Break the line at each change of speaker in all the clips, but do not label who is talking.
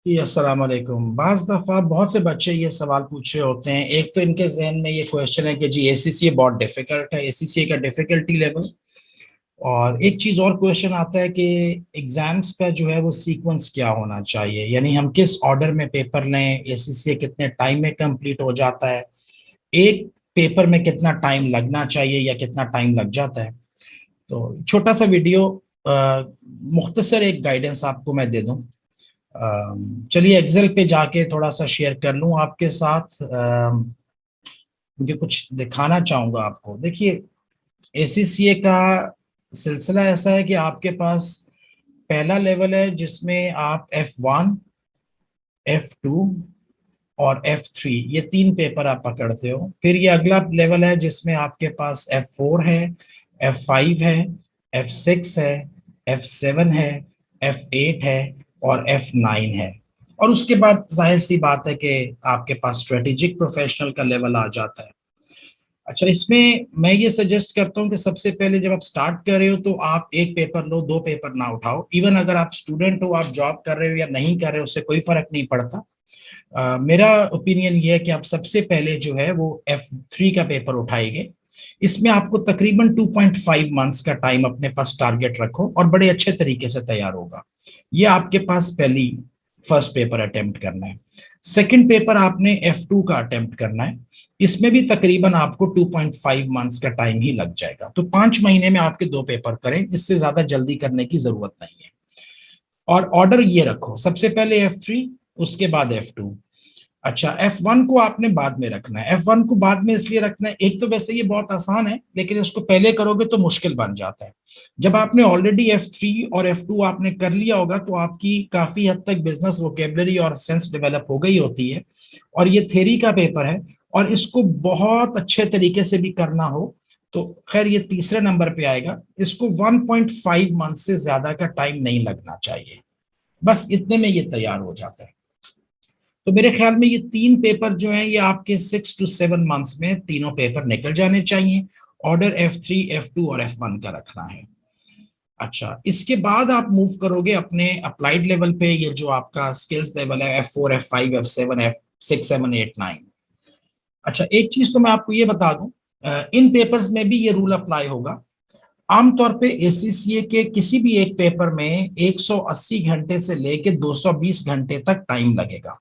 जी अस्सलाम वालेकुम। बाज दफा बहुत से बच्चे ये सवाल पूछ रहे होते हैं। एक तो इनके जहन में ये क्वेश्चन है कि जी एसीसीए बहुत डिफिकल्ट है, एसीसीए का डिफिकल्टी लेवल। और एक चीज और क्वेश्चन आता है कि एग्जाम्स का जो है वो सीक्वेंस क्या होना चाहिए, यानी हम किस ऑर्डर में पेपर लें, एसीसीए कितने टाइम में कंप्लीट हो जाता है, एक पेपर में कितना टाइम लगना चाहिए या कितना टाइम लग जाता है। तो छोटा सा वीडियो, मुख्तसर एक गाइडेंस आपको मैं दे दूं। चलिए एक्सेल पे जाके थोड़ा सा शेयर कर लूं आपके साथ। मुझे कुछ दिखाना चाहूंगा आपको। देखिए, एसीसीए का सिलसिला ऐसा है कि आपके पास पहला लेवल है जिसमें आप F1, F2 और F3 ये तीन पेपर आप पकड़ते हो। फिर ये अगला लेवल है जिसमें आपके पास F4 है, F5 है, F6 है, F7 है, F8 है और F9 है। और उसके बाद जाहिर सी बात है कि आपके पास स्ट्रेटेजिक प्रोफेशनल का लेवल आ जाता है। अच्छा, इसमें मैं ये सजेस्ट करता हूँ कि सबसे पहले जब आप स्टार्ट कर रहे हो तो आप एक पेपर लो, दो पेपर ना उठाओ। इवन अगर आप स्टूडेंट हो, आप जॉब कर रहे हो या नहीं कर रहे हो, उससे कोई फर्क नहीं पड़ता। मेरा ओपिनियन ये है कि आप सबसे पहले जो है वो F3 का पेपर उठाएंगे। इसमें आपको तकरीबन 2.5 मंथ्स का टाइम अपने पास टारगेट रखो और बड़े अच्छे तरीके से तैयार होगा। ये आपके पास पहली फर्स्ट पेपर अटेम्प्ट करना है। सेकंड पेपर आपने F2 का अटेम्प्ट करना है। इसमें भी तकरीबन आपको 2.5 मंथ्स का टाइम ही लग जाएगा। तो 5 महीने में आपके दो पेपर करें, इससे ज्यादा जल्दी करने की जरूरत नहीं है। और ऑर्डर ये रखो, सबसे पहले F3, उसके बाद F2। अच्छा, F1 को आपने बाद में रखना है। F1 को बाद में इसलिए रखना है, एक तो वैसे ये बहुत आसान है, लेकिन इसको पहले करोगे तो मुश्किल बन जाता है। जब आपने ऑलरेडी F3 और F2 आपने कर लिया होगा तो आपकी काफी हद तक बिजनेस वोकेबलरी और सेंस डेवलप हो गई होती है। और ये थ्योरी का पेपर है, और इसको बहुत अच्छे तरीके से भी करना हो तो खैर ये तीसरे नंबर पे आएगा। इसको 1.5 मंथ से ज्यादा का टाइम नहीं लगना चाहिए, बस इतने में ये तैयार हो जाता है। तो मेरे ख्याल में ये तीन पेपर जो हैं ये आपके 6 to 7 मंथ्स में तीनों पेपर निकल जाने चाहिए। ऑर्डर F3, F2 और F1 का रखना है। अच्छा, इसके बाद आप मूव करोगे अपने अप्लाइड लेवल पे। ये जो आपका स्किल्स लेवल है F4, F5, F7, F6, 7, 8, 9। अच्छा, एक चीज तो मैं आपको ये बता दूं, इन पेपर्स में भी ये रूल अप्लाई होगा। आमतौर पे एसीसीए के किसी भी एक पेपर में 180 घंटे से लेके 220 घंटे तक टाइम लगेगा,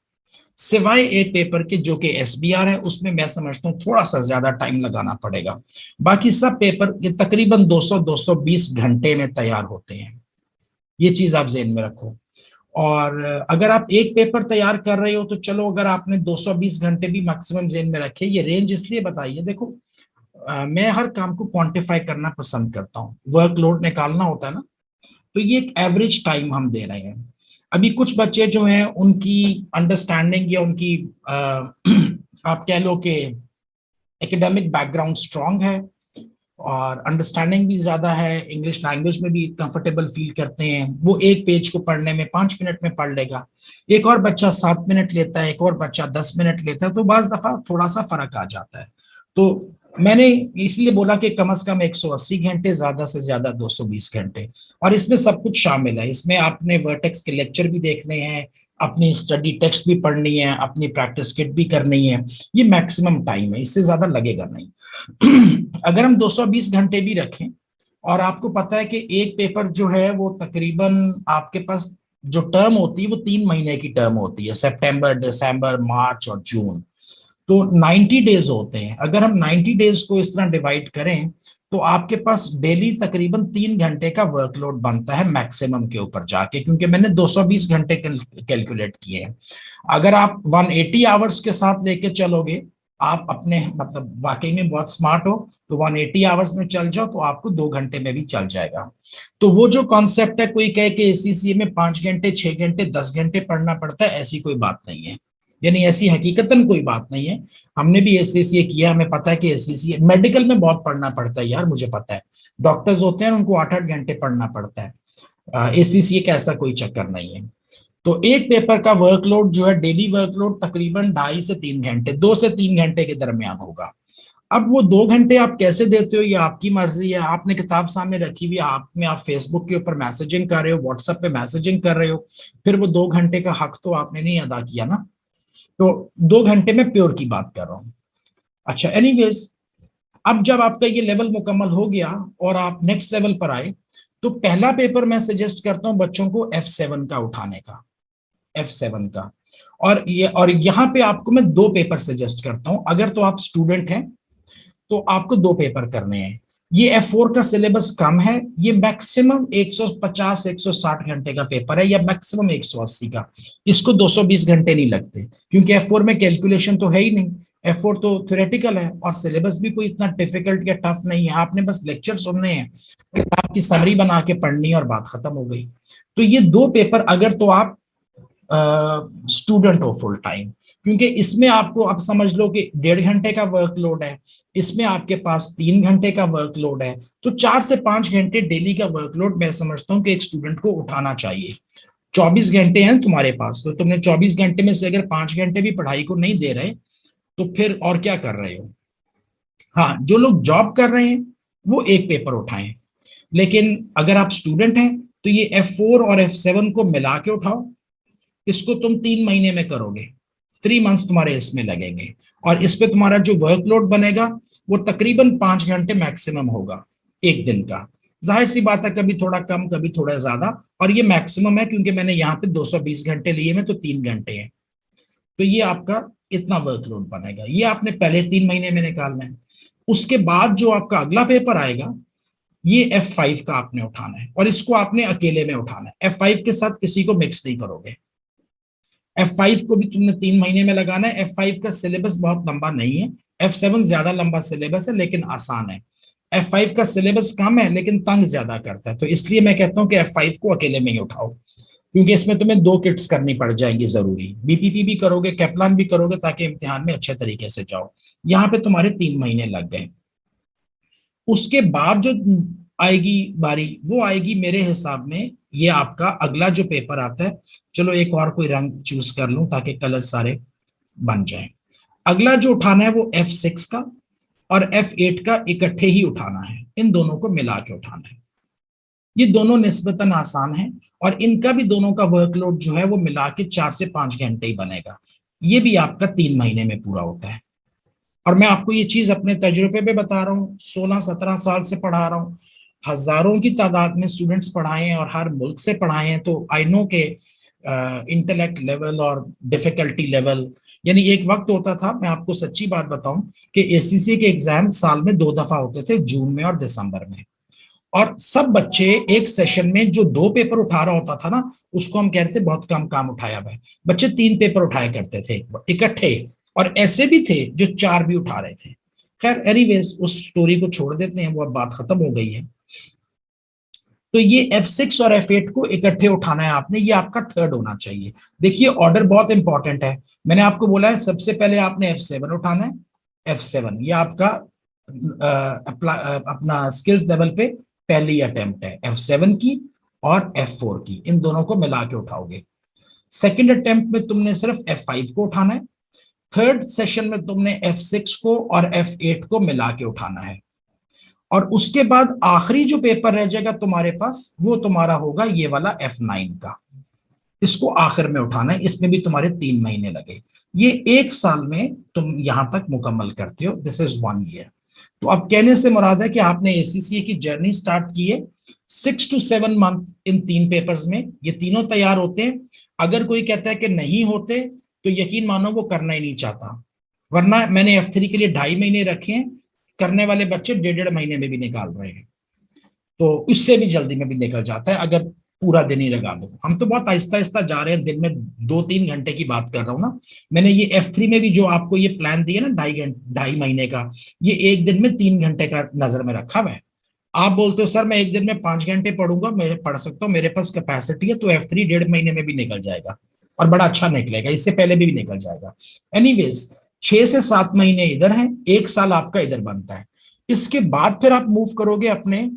सिवाय एक पेपर के जो कि एसबीआर है, उसमें मैं समझता हूँ थोड़ा सा ज्यादा टाइम लगाना पड़ेगा। बाकी सब पेपर के तकरीबन 200-220 घंटे में तैयार होते हैं। ये चीज आप जेहन में रखो। और अगर आप एक पेपर तैयार कर रहे हो तो चलो, अगर आपने 220 घंटे भी मैक्सिमम जेहन में रखे। ये रेंज इसलिए बताइए, देखो, मैं हर काम को क्वांटिफाई करना पसंद करता हूँ। वर्कलोड निकालना होता है ना, तो ये एक एवरेज टाइम हम दे रहे हैं। अभी कुछ बच्चे जो हैं उनकी अंडरस्टैंडिंग या उनकी आप कह लो कि एकेडमिक बैकग्राउंड स्ट्रांग है और अंडरस्टैंडिंग भी ज्यादा है, इंग्लिश लैंग्वेज में भी कंफर्टेबल फील करते हैं, वो एक पेज को पढ़ने में 5 मिनट में पढ़ लेगा। एक और बच्चा 7 मिनट लेता है, एक और बच्चा 10 मिनट लेता है, तो बाज दफा थोड़ा सा फर्क आ जाता है। तो मैंने इसलिए बोला कि कम से कम 180 घंटे, ज्यादा से ज्यादा 220 घंटे। और इसमें सब कुछ शामिल है। इसमें आपने वर्टेक्स के लेक्चर भी देखने हैं, अपनी स्टडी टेक्स्ट भी पढ़नी है, अपनी प्रैक्टिस किट भी करनी है। ये मैक्सिमम टाइम है, इससे ज्यादा लगेगा नहीं। अगर हम 220 घंटे भी रखें, और आपको पता है कि एक पेपर जो है वो तकरीबन आपके पास जो टर्म होती है वो 3 महीने की टर्म होती है, सितंबर, दिसंबर, मार्च और जून। तो 90 डेज होते हैं। अगर हम 90 डेज को इस तरह डिवाइड करें तो आपके पास डेली तकरीबन 3 घंटे का वर्कलोड बनता है मैक्सिमम के ऊपर जाके, क्योंकि मैंने 220 घंटे कैलकुलेट किए हैं। अगर आप 180 आवर्स के साथ लेके चलोगे, आप अपने मतलब वाकई में बहुत स्मार्ट हो, तो 180 आवर्स में चल जाओ तो आपको 2 घंटे में भी चल जाएगा। तो वो जो कॉन्सेप्ट है, कोई कहे कि एसीसीए में 5 घंटे, 6 घंटे, 10 घंटे पढ़ना पड़ता है, ऐसी कोई बात नहीं है। यानी ऐसी हकीकतन कोई बात नहीं है। हमने भी एससीसीए किया, हमें पता है कि एससीसीए मेडिकल में बहुत पढ़ना पड़ता है यार, मुझे पता है। डॉक्टर्स होते हैं उनको 8-8 घंटे पढ़ना पड़ता है। एससीसीए का ऐसा कोई चक्कर नहीं है। तो एक पेपर का वर्कलोड जो है, डेली वर्कलोड तकरीबन 2.5 से 3 घंटे, 2 से 3 घंटे के दरमियान होगा। अब वो 2 घंटे आप कैसे देते हो ये आपकी मर्जी है। आपने किताब सामने रखी हुई है, आप में आप फेसबुक के ऊपर मैसेजिंग कर रहे हो, व्हाट्सएप पे मैसेजिंग कर रहे हो, फिर वो 2 घंटे का हक तो आपने नहीं अदा किया ना। तो 2 घंटे में प्योर की बात कर रहा हूँ। अच्छा, एनीवेज, अब जब आपका ये लेवल मुकम्मल हो गया और आप नेक्स्ट लेवल पर आए, तो पहला पेपर मैं सजेस्ट करता हूँ बच्चों को F7 का उठाने का, F7 का। और यहाँ पे आपको मैं 2 पेपर सजेस्ट करता हूँ। अगर तो आप स्टूडेंट हैं तो आपको 2 पेपर करने हैं। ये F4 का सिलेबस कम है, ये मैक्सिमम 150 160 घंटे का पेपर है, या मैक्सिमम 180 का। इसको 220 घंटे नहीं लगते, क्योंकि F4 में कैलकुलेशन तो है ही नहीं। F4 तो थ्योरेटिकल है, और सिलेबस भी कोई इतना डिफिकल्ट या टफ नहीं है। आपने बस लेक्चर सुनने हैं, किताब की समरी बना के पढ़नी है और बात खत्म हो गई। तो ये 2 पेपर अगर तो आप स्टूडेंट हो फुल टाइम, क्योंकि इसमें आपको अब समझ लो कि 1.5 घंटे का वर्कलोड है, इसमें आपके पास 3 घंटे का वर्कलोड है। तो 4 से 5 घंटे डेली का वर्कलोड मैं समझता हूँ कि एक स्टूडेंट को उठाना चाहिए। 24 घंटे हैं तुम्हारे पास, तो तुमने 24 घंटे में से अगर 5 घंटे भी पढ़ाई को नहीं दे रहे, तो फिर और क्या कर रहे हो। हाँ, जो लोग जॉब कर रहे हैं वो एक पेपर उठाएं, लेकिन अगर आप स्टूडेंट हैं तो ये F4 और F7 को मिला के उठाओ। इसको तुम 3 महीने में करोगे, 3 मंथ्स तुम्हारे इसमें लगेंगे। और इस पे तुम्हारा जो वर्कलोड बनेगा वो तकरीबन 5 घंटे मैक्सिमम होगा एक दिन का। जाहिर सी बात है, कभी थोड़ा कम कभी थोड़ा ज्यादा, और ये मैक्सिमम है क्योंकि मैंने यहाँ पे 220 घंटे लिए में तो 3 घंटे हैं। तो ये आपका इतना वर्कलोड बनेगा, ये आपने पहले 3 महीने में निकालना है। उसके बाद जो आपका अगला पेपर आएगा, ये F5 का आपने उठाना है, और इसको आपने अकेले में उठाना है। F5 के साथ किसी को मिक्स नहीं करोगे। F5 को भी तुमने 3 महीने में लगाना है। F5 का सिलेबस बहुत लंबा नहीं है, F7 ज्यादा लंबा सिलेबस है लेकिन आसान है। F5 का सिलेबस कम है लेकिन तंग ज्यादा करता है, तो इसलिए मैं कहता हूँ कि F5 को अकेले में ही उठाओ, क्योंकि इसमें तुम्हें 2 किट्स करनी पड़ जाएंगी जरूरी। बीपीपी भी करोगे, कैप्लान भी करोगे, ताकि इम्तिहान में अच्छे तरीके से जाओ। यहाँ पे तुम्हारे 3 महीने लग गए। उसके बाद जो आएगी बारी, वो आएगी मेरे हिसाब में, ये आपका अगला जो पेपर आता है। चलो एक और कोई रंग चूज कर लूं ताकि कलर सारे बन जाए। अगला जो उठाना है वो F6 का और F8 का इकट्ठे ही उठाना है, इन दोनों को मिला के उठाना है। ये दोनों निस्बतन आसान है, और इनका भी दोनों का वर्कलोड जो है वो मिला के 4 से 5 घंटे ही बनेगा। ये भी आपका 3 महीने में पूरा होता है। और मैं आपको ये चीज अपने तजुर्बे पे बता रहा हूँ, 16-17 साल से पढ़ा रहा हूँ, हजारों की तादाद में स्टूडेंट्स पढ़ाए हैं और हर मुल्क से पढ़ाए हैं। तो आई नो के इंटेलेक्ट लेवल और डिफिकल्टी लेवल, यानी एक वक्त होता था, मैं आपको सच्ची बात बताऊं, कि एसीसी के एग्जाम साल में 2 दफा होते थे, जून में और दिसंबर में। और सब बच्चे एक सेशन में जो 2 पेपर उठा रहा होता था ना, उसको हम कहते थे बहुत कम काम उठाया हुआ है। बच्चे 3 पेपर उठाया करते थे इकट्ठे, और ऐसे भी थे जो 4 भी उठा रहे थे। खैर एनीवेज, उस स्टोरी को छोड़ देते हैं, वो अब बात खत्म हो गई है। तो ये F6 और F8 को इकट्ठे उठाना है आपने, ये आपका थर्ड होना चाहिए। देखिए ऑर्डर बहुत इंपॉर्टेंट है। मैंने आपको बोला है सबसे पहले आपने F7 उठाना है। F7 ये आपका अपना स्किल्स लेवल पे पहली अटेम्प्ट है, F7 की और F4 की, इन दोनों को मिला के उठाओगे। सेकेंड अटेम्प्ट में तुमने सिर्फ F5 को उठाना है। थर्ड सेशन में तुमने F6 को और F8 को मिला के उठाना है। और उसके बाद आखिरी जो पेपर रह जाएगा तुम्हारे पास, वो तुम्हारा होगा ये वाला F9 का। इसको आखिर में उठाना है, इसमें भी तुम्हारे 3 महीने लगे। ये एक साल में तुम यहां तक मुकम्मल करते हो, दिस इज 1 ईयर। तो अब कहने से मुराद है कि आपने एसीसीए की जर्नी स्टार्ट की है 6 to 7 मंथ इन 3 पेपर्स में, ये तीनों तैयार होते हैं। अगर कोई कहता है कि नहीं होते, तो यकीन मानो वो करना ही नहीं चाहता। वरना मैंने F3 के लिए 2.5 महीने रखे हैं, करने वाले बच्चे 1.5 महीने में भी निकाल रहे हैं। तो इससे भी जल्दी में भी निकल जाता है अगर पूरा दिन ही लगा दो। हम तो बहुत आहिस्ता आहिस्ता जा रहे हैं, दिन में 2-3 घंटे की बात कर रहा हूँ ना। मैंने ये F3 में भी जो आपको ये प्लान दिया ना 2.5 महीने का, ये एक दिन में 3 घंटे का नजर में रखा हुआ है। आप बोलते हो सर मैं एक दिन में 5 घंटे पढ़ूंगा, मैं पढ़ सकता हूँ, मेरे पास कैपेसिटी है, तो F3 1.5 महीने में भी निकल जाएगा, और बड़ा अच्छा निकलेगा, इससे पहले भी निकल जाएगा। एनीवेज, 6 से 7 महीने इधर हैं, एक साल आपका इधर बनता है। इसके बाद फिर आप मूव करोगे अपने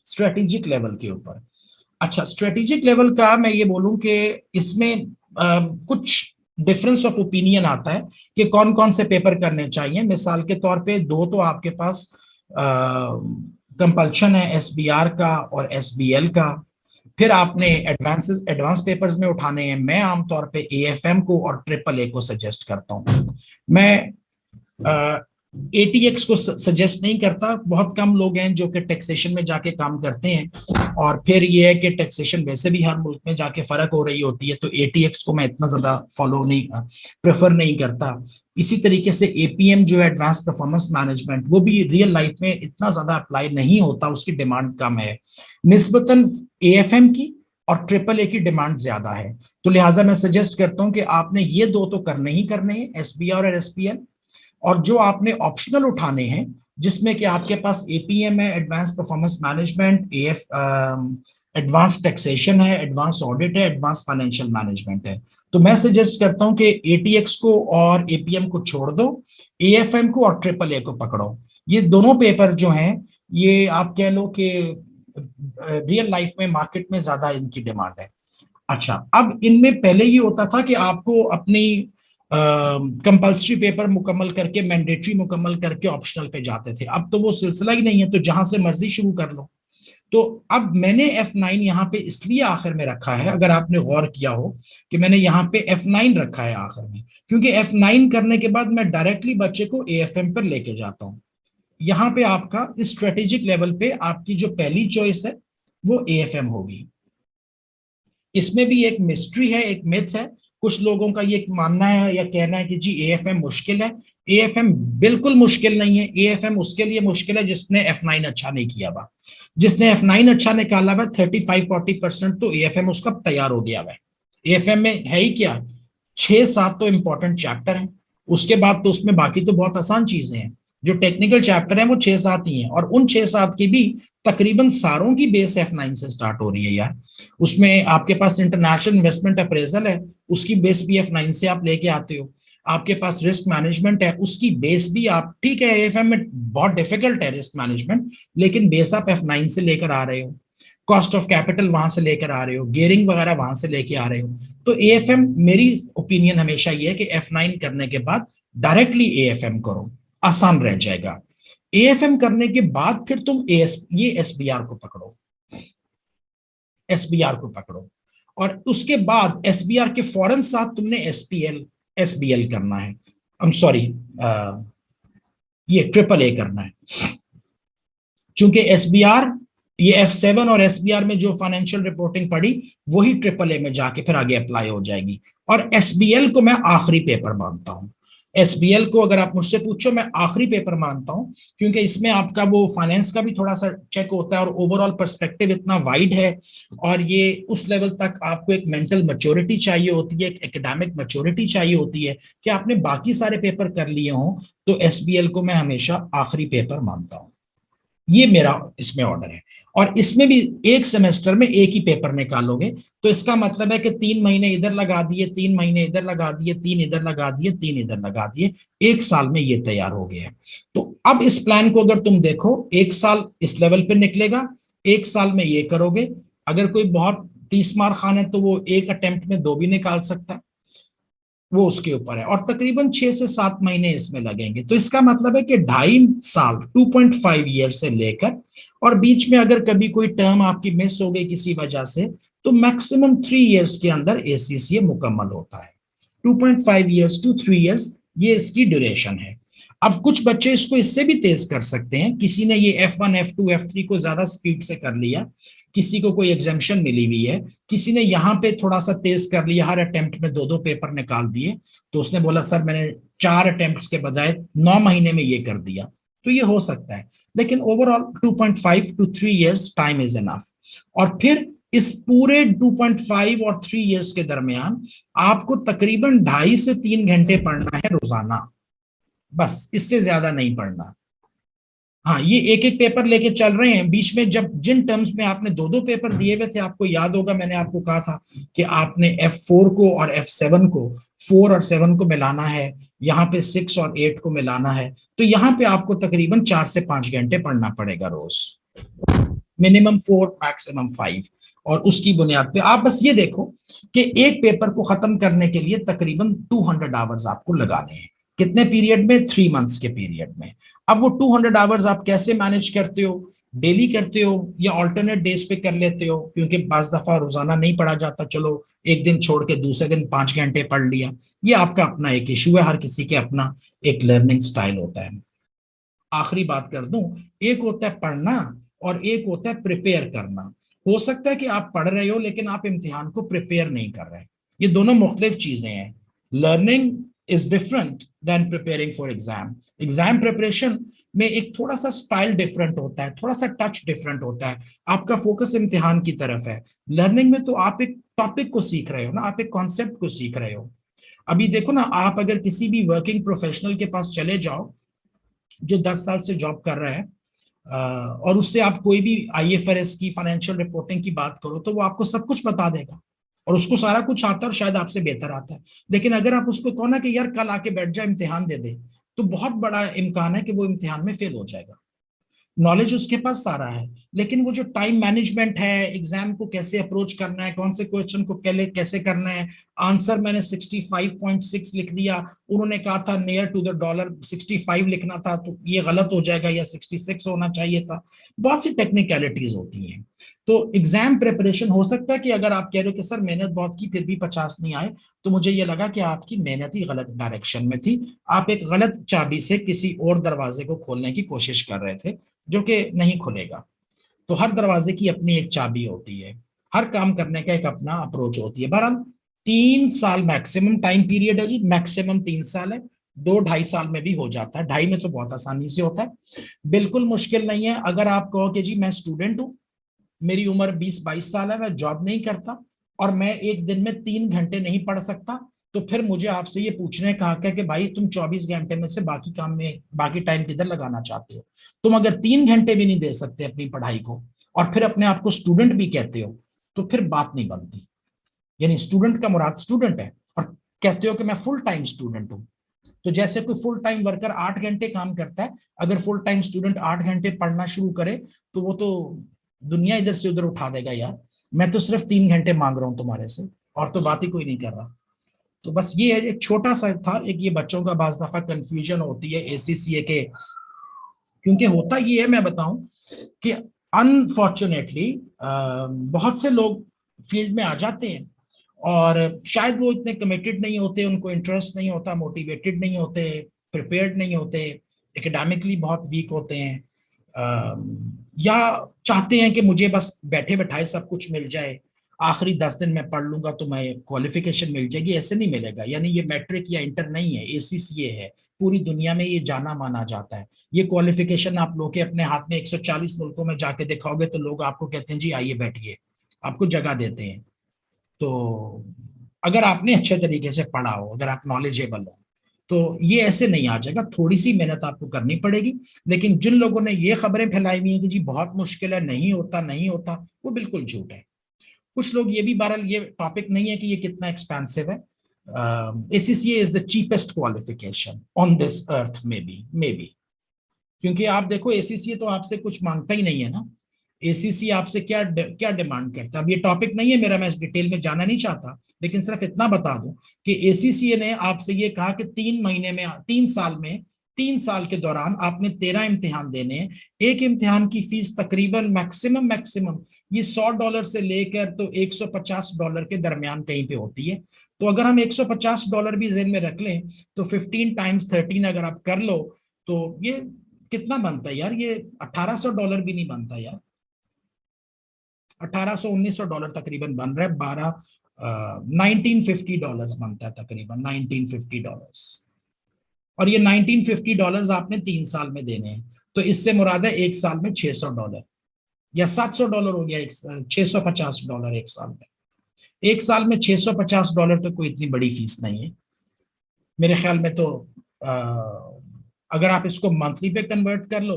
स्ट्रेटेजिक लेवल के ऊपर। अच्छा, स्ट्रेटेजिक लेवल का मैं ये बोलूं कि इसमें कुछ डिफरेंस ऑफ ओपिनियन आता है कि कौन कौन से पेपर करने चाहिए। मिसाल के तौर पे दो तो आपके पास कंपल्शन है, एसबीआर का और एसबीएल का। फिर आपने एडवांस पेपर्स में उठाने हैं। मैं आमतौर पे एएफएम को और ट्रिपल ए को सजेस्ट करता हूँ। मैं एटीएक्स को सजेस्ट नहीं करता। बहुत कम लोग हैं जो कि टैक्सेशन में जाके काम करते हैं, और फिर ये है कि टैक्सेशन वैसे भी हर मुल्क में जाके फर्क हो रही होती है, तो एटीएक्स को मैं इतना ज्यादा फॉलो नहीं प्रेफर नहीं करता। इसी तरीके से एपीएम जो है एडवांस परफॉर्मेंस मैनेजमेंट, वो भी रियल लाइफ में इतना ज्यादा अप्लाई नहीं होता, उसकी डिमांड कम है निस्बतन एएफएम की, और ट्रिपल ए की डिमांड ज्यादा है। तो लिहाजा मैं सजेस्ट करता हूं कि आपने ये दो तो करने ही करने हैं, एसबीआर और एसपीएल। और जो आपने ऑप्शनल उठाने हैं, जिसमें कि आपके पास एपीएम है, advance performance management, AF advance taxation है, एडवांस ऑडिट है, एडवांस फाइनेंशियल मैनेजमेंट है, तो मैं सजेस्ट करता हूं कि एटीएक्स को और एपीएम को छोड़ दो, एएफएम को और ट्रिपल ए को पकड़ो। ये दोनों पेपर जो हैं, ये आप कह लो कि रियल लाइफ में मार्केट में ज्यादा इनकी डिमांड है। अच्छा, अब इनमें पहले ये होता था कि आपको अपनी कंपल्सरी पेपर मुकम्मल करके, मैंडेटरी मुकम्मल करके ऑप्शनल पे जाते थे। अब तो वो सिलसिला ही नहीं है, तो जहां से मर्जी शुरू कर लो। तो अब मैंने F9 यहाँ पे इसलिए आखिर में रखा है, अगर आपने गौर किया हो कि मैंने यहाँ पे F9 रखा है आखिर में, क्योंकि F9 करने के बाद मैं डायरेक्टली बच्चे को AFM पर लेके जाता हूँ। यहाँ पे आपका स्ट्रेटेजिक लेवल पे आपकी जो पहली चॉइस है वो AFM होगी। इसमें भी एक मिस्ट्री है, एक मिथ है। कुछ लोगों का ये मानना है या कहना है कि जी एएफएम मुश्किल है। एएफएम बिल्कुल मुश्किल नहीं है। एएफएम उसके लिए मुश्किल है जिसने F9 अच्छा नहीं किया हुआ। जिसने F9 अच्छा निकाला हुआ 35-40% तो एएफएम उसका तैयार हो गया हुआ। एएफएम में है ही क्या, 6-7 तो इंपॉर्टेंट चैप्टर हैं, उसके बाद तो उसमें बाकी तो बहुत आसान चीजें हैं। जो टेक्निकल चैप्टर है वो 6-7 ही हैं, और उन 6-7 की भी तकरीबन सारों की बेस F9 से स्टार्ट हो रही है यार। उसमें आपके पास इंटरनेशनल इन्वेस्टमेंट अप्रेजल है, उसकी बेस भी F9 से आप लेके आते हो। आपके पास रिस्क मैनेजमेंट है, उसकी बेस भी आप, ठीक है एएफएम में बहुत डिफिकल्ट है रिस्क मैनेजमेंट, लेकिन बेस आप F9 से लेकर आ रहे हो। कॉस्ट ऑफ कैपिटल वहां से लेकर आ रहे हो, गियरिंग वगैरह वहां से लेके आ रहे हो। तो एएफएम, मेरी ओपिनियन हमेशा ये है कि F9 करने के बाद डायरेक्टली एएफएम करो, आसान रह जाएगा। एएफएम करने के बाद फिर तुम ये एसबीआर को पकड़ो, एसबीआर को पकड़ो, और उसके बाद एसबीआर के फौरन साथ तुमने एसबीएल करना है। आई एम सॉरी, ये ट्रिपल ए करना है, क्योंकि एसबीआर, ये F7 और एसबीआर में जो फाइनेंशियल रिपोर्टिंग पड़ी वही ट्रिपल ए में जाके फिर आगे अप्लाई हो जाएगी। और एसबीएल को मैं आखिरी पेपर मानता हूं। एसबीएल को अगर आप मुझसे पूछो, मैं आखिरी पेपर मानता हूं, क्योंकि इसमें आपका वो फाइनेंस का भी थोड़ा सा चेक होता है, और ओवरऑल पर्सपेक्टिव इतना वाइड है, और ये उस लेवल तक आपको एक मेंटल मैच्योरिटी चाहिए होती है, एक एकेडमिक मैच्योरिटी चाहिए होती है कि आपने बाकी सारे पेपर कर लिए हों। तो एसबीएल को मैं हमेशा आखिरी पेपर मानता हूं। ये मेरा इसमें ऑर्डर है। और इसमें भी एक सेमेस्टर में एक ही पेपर निकालोगे, तो इसका मतलब है कि 3 महीने इधर लगा दिए, 3 महीने इधर लगा दिए, 3 इधर लगा दिए, 3 इधर लगा दिए, 1 साल में ये तैयार हो गया है। तो अब इस प्लान को अगर तुम देखो, 1 साल इस लेवल पे निकलेगा, 1 साल में ये करोगे। अगर कोई बहुत 30 मार खान है तो वो एक अटेम्प्ट में 2 भी निकाल सकता है, वो उसके ऊपर है। और तकरीबन 6 से 7 महीने इसमें लगेंगे। तो इसका मतलब है कि 2.5 साल, 2.5 ईयर से लेकर, और बीच में अगर कभी कोई टर्म आपकी मिस हो गई किसी वजह से, तो मैक्सिमम 3 ईयर्स के अंदर एसीसीए मुकम्मल होता है। 2.5 ईयर्स टू 3 ईयर्स ये इसकी ड्यूरेशन है। अब कुछ बच्चे इसको इससे भी तेज कर सकते हैं। किसी ने ये F1, F2, F3 को ज्यादा स्पीड से कर लिया, किसी को कोई एग्जाम्शन मिली हुई है, किसी ने यहाँ पे थोड़ा सा तेज कर लिया, हर अटेम्प्ट में 2-2 पेपर निकाल दिए, तो उसने बोला सर मैंने 4 अटेम्प्ट्स के बजाय 9 महीने में ये कर दिया, तो ये हो सकता है। लेकिन overall 2.5 to 3 years time is enough. और फिर इस पूरे 2.5 और 3 ईयर्स के दरमियान आपको तकरीबन 2.5 से 3 घंटे पढ़ना है रोजाना, बस इससे ज्यादा नहीं पढ़ना। हाँ, ये एक एक पेपर लेके चल रहे हैं। बीच में जब जिन टर्म्स में आपने 2-2 पेपर दिए हुए थे, आपको याद होगा मैंने आपको कहा था कि आपने F4 को और F7 को, 4 और 7 को मिलाना है, यहाँ पे 6 और 8 को मिलाना है। तो यहाँ पे आपको तकरीबन 4 से 5 घंटे पढ़ना पड़ेगा रोज। Minimum 4 maximum 5। और उसकी बुनियाद पे आप बस ये देखो कि एक पेपर को खत्म करने के लिए तकरीबन 200 आवर्स आपको लगाने हैं। कितने पीरियड में? 3 मंथ्स के पीरियड में। अब वो 200 आवर्स आप कैसे मैनेज करते हो? डेली करते हो या ऑल्टरनेट डेज पे कर लेते हो? क्योंकि बाज दफा रोजाना नहीं पढ़ा जाता, चलो एक दिन छोड़ के दूसरे दिन 5 घंटे पढ़ लिया। ये आपका अपना एक इशू है, हर किसी के अपना एक लर्निंग स्टाइल होता है। आखिरी बात कर दूं, एक होता है पढ़ना और एक होता है प्रिपेयर करना। हो सकता है कि आप पढ़ रहे हो लेकिन आप इम्तिहान को प्रिपेयर नहीं कर रहे। ये दोनों मुख्तलिफ चीजें हैं। Learning is different than preparing for exam. Exam preparation में एक थोड़ा सा स्टाइल डिफरेंट होता है, थोड़ा सा टच डिफरेंट होता है, आपका फोकस इम्तिहान की तरफ है। लर्निंग में तो आप एक टॉपिक को सीख रहे हो ना, आप एक कॉन्सेप्ट को सीख रहे हो। अभी देखो ना, आप अगर किसी भी वर्किंग प्रोफेशनल के पास चले जाओ जो 10 साल से जॉब कर रहा है, और उससे आप कोई भी आईएफआरएस की फाइनेंशियल रिपोर्टिंग की बात करो तो वो आपको सब कुछ बता देगा और उसको सारा कुछ आता है और शायद आपसे बेहतर आता है। लेकिन अगर आप उसको कहो ना कि यार कल आके बैठ जा इम्तिहान दे दे, तो बहुत बड़ा इम्कान है कि वो इम्तिहान में फेल हो जाएगा। नॉलेज उसके पास सारा है, लेकिन वो जो टाइम मैनेजमेंट है, एग्जाम को कैसे अप्रोच करना है, कौन से क्वेश्चन को कैसे करना है। आंसर मैंने 65.6 लिख दिया, उन्होंने कहा था नियर टू द डॉलर 65 लिखना था, तो ये गलत हो जाएगा या 66 होना चाहिए था। बहुत सी टेक्निकलिटीज होती हैं। तो एग्जाम प्रिपरेशन हो सकता है कि अगर आप कह रहे हो कि सर मेहनत बहुत की फिर भी 50 नहीं आए, तो मुझे ये लगा कि आपकी मेहनत ही गलत डायरेक्शन में थी। आप एक गलत चाबी से किसी और दरवाजे को खोलने की कोशिश कर रहे थे जो कि नहीं खुलेगा। तो हर दरवाजे की अपनी एक चाबी होती है, हर काम करने का एक अपना अप्रोच होती है। बहरहाल 3 साल मैक्सिमम टाइम पीरियड है जी, मैक्सिमम 3 साल है। 2 ढाई साल में भी हो जाता है, ढाई में तो बहुत आसानी से होता है, बिल्कुल मुश्किल नहीं है। अगर आप कहो कि जी मैं स्टूडेंट हूं, मेरी उम्र 20-22 साल है, मैं जॉब नहीं करता और मैं एक दिन में 3 घंटे नहीं पढ़ सकता, तो फिर मुझे आपसे ये पूछने का हक है कि भाई तुम 24 घंटे में से बाकी काम में बाकी टाइम किधर लगाना चाहते हो? तुम अगर 3 घंटे भी नहीं दे सकते अपनी पढ़ाई को और फिर अपने आप को स्टूडेंट भी कहते हो, तो फिर बात नहीं बनती। यानी स्टूडेंट का मुराद स्टूडेंट है और कहते हो कि मैं फुल टाइम स्टूडेंट हूं। तो जैसे कोई फुल टाइम वर्कर 8 घंटे काम करता है, अगर फुल टाइम स्टूडेंट 8 घंटे पढ़ना शुरू करे तो वो तो दुनिया इधर से उधर उठा देगा यार। मैं तो सिर्फ 3 घंटे मांग रहा हूं तुम्हारे से और तो बात ही कोई नहीं कर रहा। तो बस ये है, एक छोटा सा था, एक ये बच्चों का बाज दफा कंफ्यूजन होती है एसीसीए के। क्योंकि होता ये है, मैं बताऊं कि अनफॉर्चुनेटली बहुत से लोग फील्ड में आ जाते हैं और शायद वो इतने कमिटेड नहीं होते, उनको इंटरेस्ट नहीं होता, मोटिवेटेड नहीं होते, प्रिपेयर्ड नहीं होते, एकेडमिकली बहुत वीक होते हैं, या चाहते हैं कि मुझे बस बैठे बैठाए सब कुछ मिल जाए, आखिरी 10 दिन में पढ़ लूंगा तो मैं क्वालिफिकेशन मिल जाएगी। ऐसे नहीं मिलेगा। यानी ये मैट्रिक या इंटर नहीं है, एसीसीए है। पूरी दुनिया में ये जाना माना जाता है। ये क्वालिफिकेशन आप लोग के अपने हाथ में 140 मुल्कों में जाके दिखाओगे तो लोग आपको कहते हैं जी आइए बैठिए, आपको जगह देते हैं। तो अगर आपने अच्छे तरीके से पढ़ा हो, अगर आप नॉलेजेबल हो, तो ये ऐसे नहीं आ जाएगा। थोड़ी सी मेहनत आपको करनी पड़ेगी। लेकिन जिन लोगों ने ये खबरें फैलाई हुई हैं कि जी बहुत मुश्किल है, नहीं होता नहीं होता, वो बिल्कुल झूठ है। कुछ लोग ये भी, बहरहाल ये टॉपिक नहीं है कि ये कितना एक्सपेंसिव है। ACCA is the cheapest qualification on this earth, may be. क्योंकि आप देखो एसीसीए तो आपसे कुछ मांगता ही नहीं है ना। एसीसी आपसे क्या क्या डिमांड करता है? अब ये टॉपिक नहीं है मेरा, मैं इस डिटेल में जाना नहीं चाहता, लेकिन सिर्फ इतना बता दूं कि एसीसीए ने आपसे ये कहा कि 3 महीने में, 3 साल में, 3 साल के दौरान आपने 13 इम्तिहान देने हैं। एक इम्तिहान की फीस तकरीबन मैक्सिमम ये $100 से लेकर तो $150 के दरमियान कहीं पे होती है। तो अगर हम $150 भी जेन में रख लें तो 15 टाइम्स 13 अगर आप कर लो तो ये कितना बनता है यार? ये $1800 भी नहीं बनता यार। 1800-1900 तकरीबन बन रहा है। 1950 बनता है तकरीबन, $1950। और ये $1950 आपने 3 साल में देने हैं। तो इससे मुराद है एक साल में $600 या $700 हो गया, $650 एक साल में। एक साल में $650 तो कोई इतनी बड़ी फीस नहीं है मेरे ख्याल में। तो अगर आप इसको मंथली पे कन्वर्ट कर लो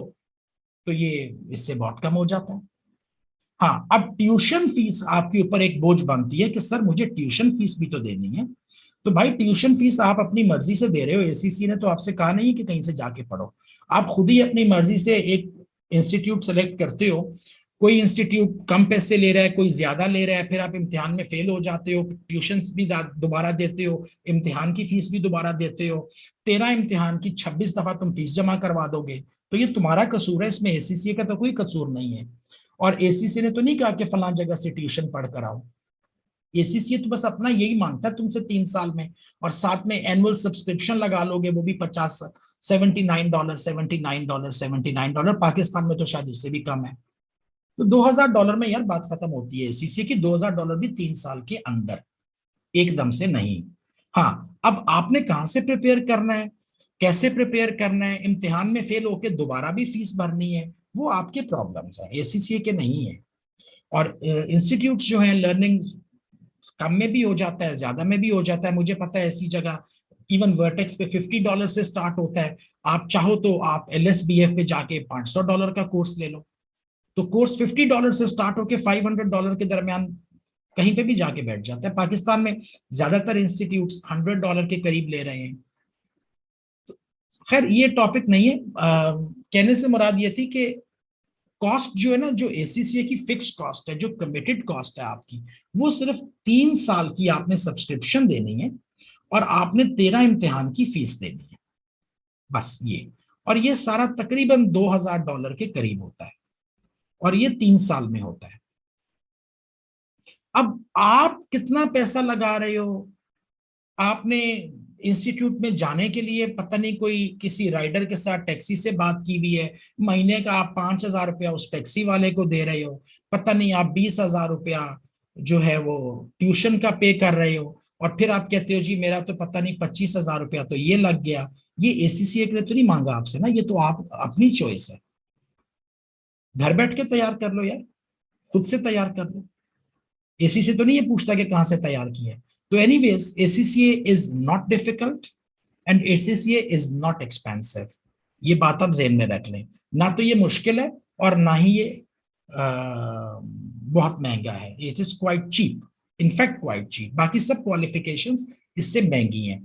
तो ये इससे बहुत कम हो जाता है। हाँ, अब ट्यूशन फीस आपके ऊपर एक बोझ बनती है कि सर मुझे ट्यूशन फीस भी तो देनी है। तो भाई ट्यूशन फीस आप अपनी मर्जी से दे रहे हो, एसीसी ने तो आपसे कहा नहीं कि कहीं से जाके पढ़ो। आप खुद ही अपनी मर्जी से एक इंस्टीट्यूट सेलेक्ट करते हो कोई इंस्टीट्यूट कम पैसे ले रहा है, कोई ज्यादा ले रहा है, फिर आप इम्तिहान में फेल हो जाते हो, ट्यूशन भी दोबारा देते हो, इम्तिहान की फीस भी दोबारा देते हो, 13 इम्तिहान की 26 दफा तुम फीस जमा करवा दोगे, तो ये तुम्हारा कसूर है, इसमें एसीसीए का तो कोई कसूर नहीं है। और एसीसीए ने तो नहीं कहा कि फलां जगह से ट्यूशन पढ़ कर आओ, एसीसीए तो बस अपना यही मांगता है तुमसे 3 साल में, और साथ में एनुअल सब्सक्रिप्शन लगा लोगे, वो भी 50 $79 $79 $79, पाकिस्तान में तो शायद उससे भी कम है। तो $2000 में यार बात खत्म होती है एसीसीए की, $2000 भी 3 साल के अंदर, एकदम से नहीं। हाँ, अब आपने कहां से प्रिपेयर करना है, कैसे प्रिपेयर करना है, इम्तिहान में फेल होके दोबारा भी फीस भरनी है, वो आपके प्रॉब्लम्स है, एसीसीए के नहीं है। और इंस्टीट्यूट जो है, लर्निंग कम में भी हो जाता है, ज्यादा में भी हो जाता है, मुझे पता है ऐसी जगह इवन वर्टेक्स पे $50 से स्टार्ट होता है, आप चाहो तो आप एलएसबीएफ पे जाके $500 का कोर्स ले लो, तो कोर्स $50 से स्टार्ट होके $500 के दरमियान कहीं पे भी जाके बैठ जाता है। पाकिस्तान में ज्यादातर इंस्टीट्यूट्स $100 के करीब ले रहे हैं। खैर ये टॉपिक नहीं है, कहने से मुराद ये थी कि कॉस्ट जो है ना, जो एसीसीए की फिक्स कॉस्ट है, जो कमिटेड कॉस्ट है आपकी, वो सिर्फ 3 साल की आपने सब्सक्रिप्शन देनी है और आपने 13 इम्तिहान की फीस देनी है, बस ये। और ये सारा तकरीबन $2000 के करीब होता है, और ये 3 साल में होता है। अब आप कितना पैसा लगा रहे हो, आपने इंस्टीट्यूट में जाने के लिए पता नहीं कोई किसी राइडर के साथ टैक्सी से बात की हुई है, महीने का आप $5000 उस टैक्सी वाले को दे रहे हो, पता नहीं आप $20000 जो है वो ट्यूशन का पे कर रहे हो, और फिर आप कहते हो जी मेरा तो पता नहीं $25000 तो ये लग गया। ये एसीसीए ने तो नहीं मांगा आपसे ना, ये तो आप अपनी चॉइस है, घर बैठ के तैयार कर लो यार, खुद से तैयार कर लो, एसीसीए तो नहीं ये पूछता कि कहां से तैयार किया है। तो anyways, ACCA is not difficult and ACCA is not expensive, ये बात आप जेहन में रख लें, ना तो ये मुश्किल है और ना ही ये बहुत महंगा है, it is quite cheap, in fact quite cheap, बाकी सब क्वालिफिकेशंस इससे महंगी हैं।